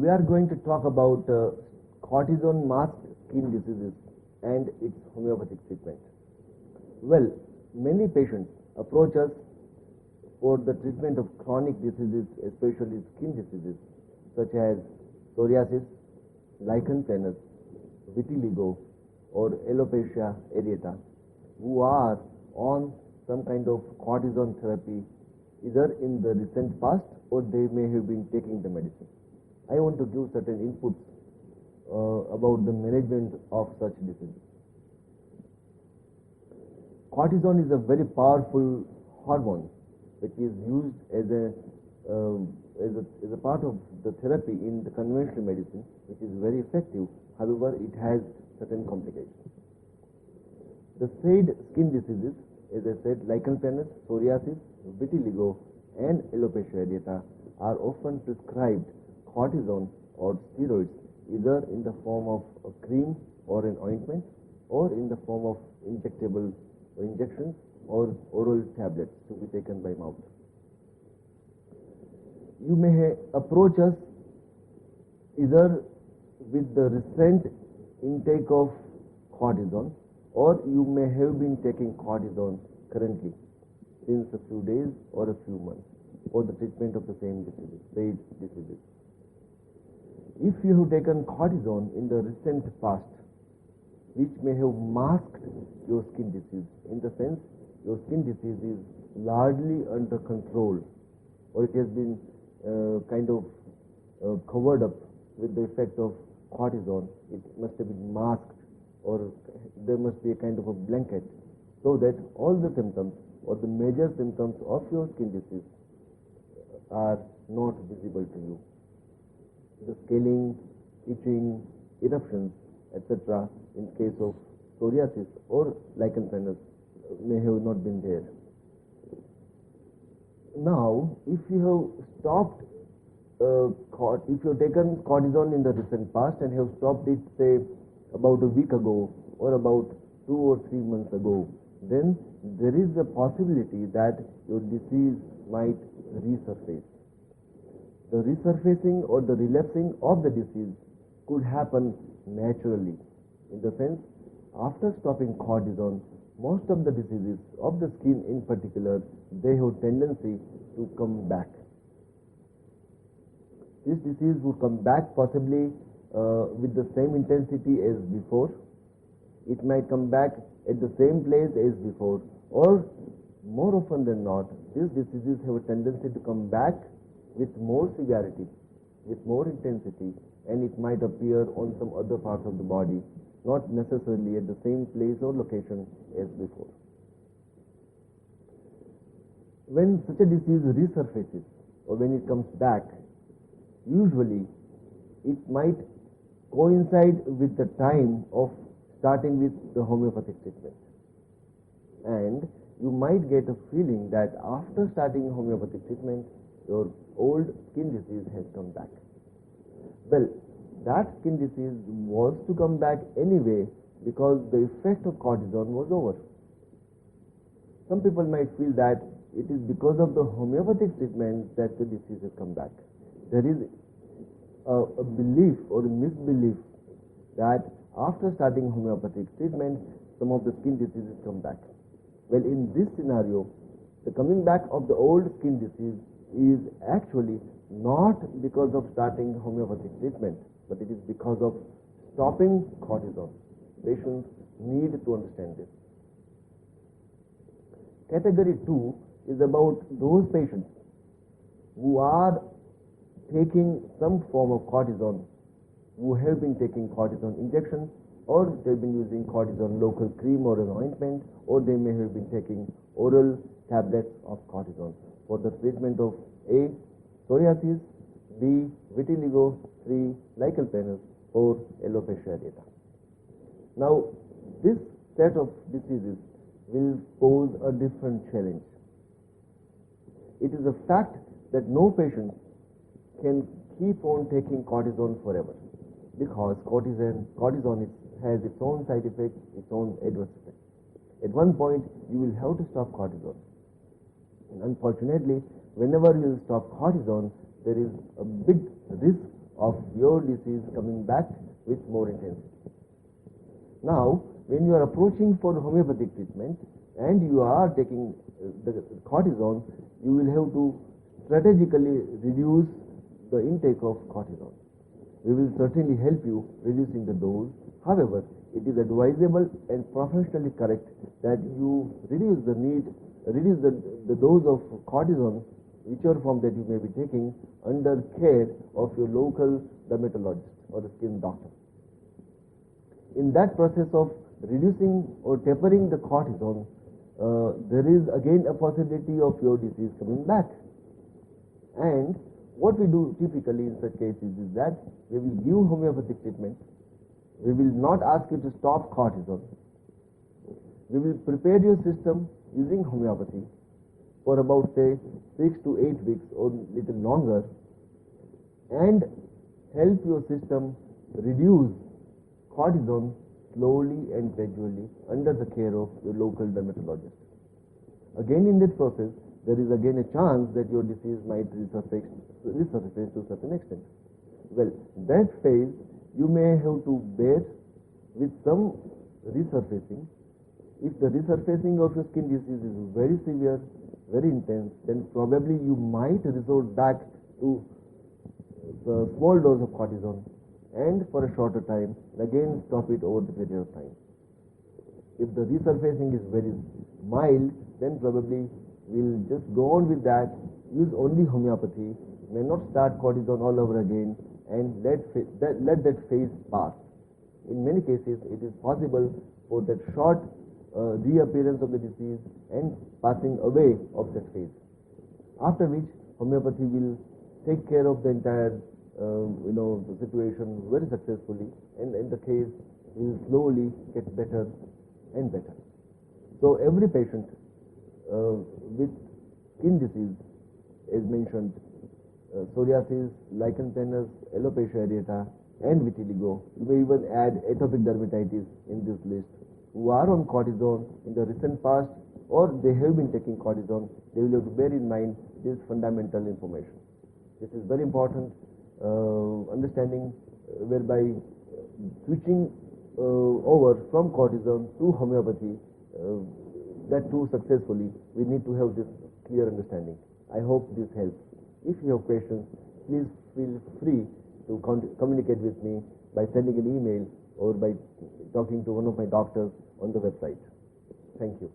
We are going to talk about cortisone masked skin diseases and its homeopathic treatment. Well, many patients approach us for the treatment of chronic diseases, especially skin diseases such as psoriasis, lichen planus, vitiligo, or alopecia areata, who are on some kind of cortisone therapy either in the recent past or they may have been taking the medicine. I want to give certain inputs about the management of such diseases. Cortisone is a very powerful hormone which is used as a part of the therapy in the conventional medicine, which is very effective. However, it has certain complications. The said skin diseases, as I said, lichen planus, psoriasis, vitiligo, and alopecia areata, are often prescribed cortisone or steroids either in the form of a cream or an ointment or in the form of injectable injections or oral tablets to be taken by mouth. You may approach us either with the recent intake of cortisone, or you may have been taking cortisone currently since a few days or a few months for the treatment of the same diseases, said diseases. If you have taken cortisone in the recent past, which may have masked your skin disease, in the sense your skin disease is largely under control, or it has been covered up with the effect of cortisone, it must have been masked, or there must be a kind of a blanket, so that all the symptoms or the major symptoms of your skin disease are not visible to you. The scaling, itching, eruptions, etc. in case of psoriasis or lichen planus may have not been there. Now, if you have stopped, if you have taken cortisone in the recent past and have stopped it, say, about a week ago or about 2 or 3 months ago, then there is a possibility that your disease might resurface. The resurfacing or the relapsing of the disease could happen naturally. In the sense, after stopping cortisone, most of the diseases of the skin in particular, they have tendency to come back. This disease would come back possibly with the same intensity as before. It might come back at the same place as before, or more often than not, these diseases have a tendency to come back with more severity, with more intensity, and it might appear on some other parts of the body, not necessarily at the same place or location as before. When such a disease resurfaces, or when it comes back, usually it might coincide with the time of starting with the homeopathic treatment. And you might get a feeling that after starting homeopathic treatment, your old skin disease has come back. Well, that skin disease was to come back anyway because the effect of cortisone was over. Some people might feel that it is because of the homeopathic treatment that the disease has come back. There is a belief or a misbelief that after starting homeopathic treatment, some of the skin diseases come back. Well, in this scenario, the coming back of the old skin disease is actually not because of starting homeopathic treatment, but it is because of stopping cortisone. Patients need to understand this. Category 2 is about those patients who are taking some form of cortisone, who have been taking cortisone injections, or they've been using cortisone local cream or an ointment, or they may have been taking oral tablets of cortisone for the treatment of A, psoriasis, B, vitiligo, 3, lichen planus, or alopecia areata. Now, this set of diseases will pose a different challenge. It is a fact that no patient can keep on taking cortisone forever, because cortisone has its own side effects, its own adverse effects. At one point, you will have to stop cortisone. And unfortunately, whenever you stop cortisone, there is a big risk of your disease coming back with more intensity. Now, when you are approaching for homeopathic treatment and you are taking the cortisone, you will have to strategically reduce the intake of cortisone. We will certainly help you reducing the dose. However, it is advisable and professionally correct that you reduce the dose of cortisone, whichever form that you may be taking, under care of your local dermatologist or the skin doctor. In that process of reducing or tapering the cortisone, there is again a possibility of your disease coming back. And what we do typically in such cases is that we will give homeopathic treatment. We will not ask you to stop cortisone. We will prepare your system using homeopathy for about, say, 6 to 8 weeks or little longer, and help your system reduce cortisone slowly and gradually under the care of your local dermatologist. Again, in that process, there is again a chance that your disease might resurface to a certain extent. Well, that phase you may have to bear with some resurfacing. If the resurfacing of your skin disease is very severe, very intense, then probably you might resort back to the small dose of cortisone and for a shorter time, again stop it over the period of time. If the resurfacing is very mild, then probably we'll just go on with that, use only homeopathy, may not start cortisone all over again, and let that phase pass. In many cases, it is possible for that short reappearance of the disease and passing away of that phase, after which homeopathy will take care of the entire the situation very successfully, and the case will slowly get better and better. So every patient with skin disease, as mentioned, psoriasis, lichen planus, alopecia areata, and vitiligo, you may even add atopic dermatitis in this list, who are on cortisone in the recent past or they have been taking cortisone, they will have to bear in mind this fundamental information. This is very important understanding, whereby switching over from cortisone to homeopathy, that too successfully, we need to have this clear understanding. I hope this helps. If you have questions, please feel free to communicate with me by sending an email or by talking to one of my doctors on the website. Thank you.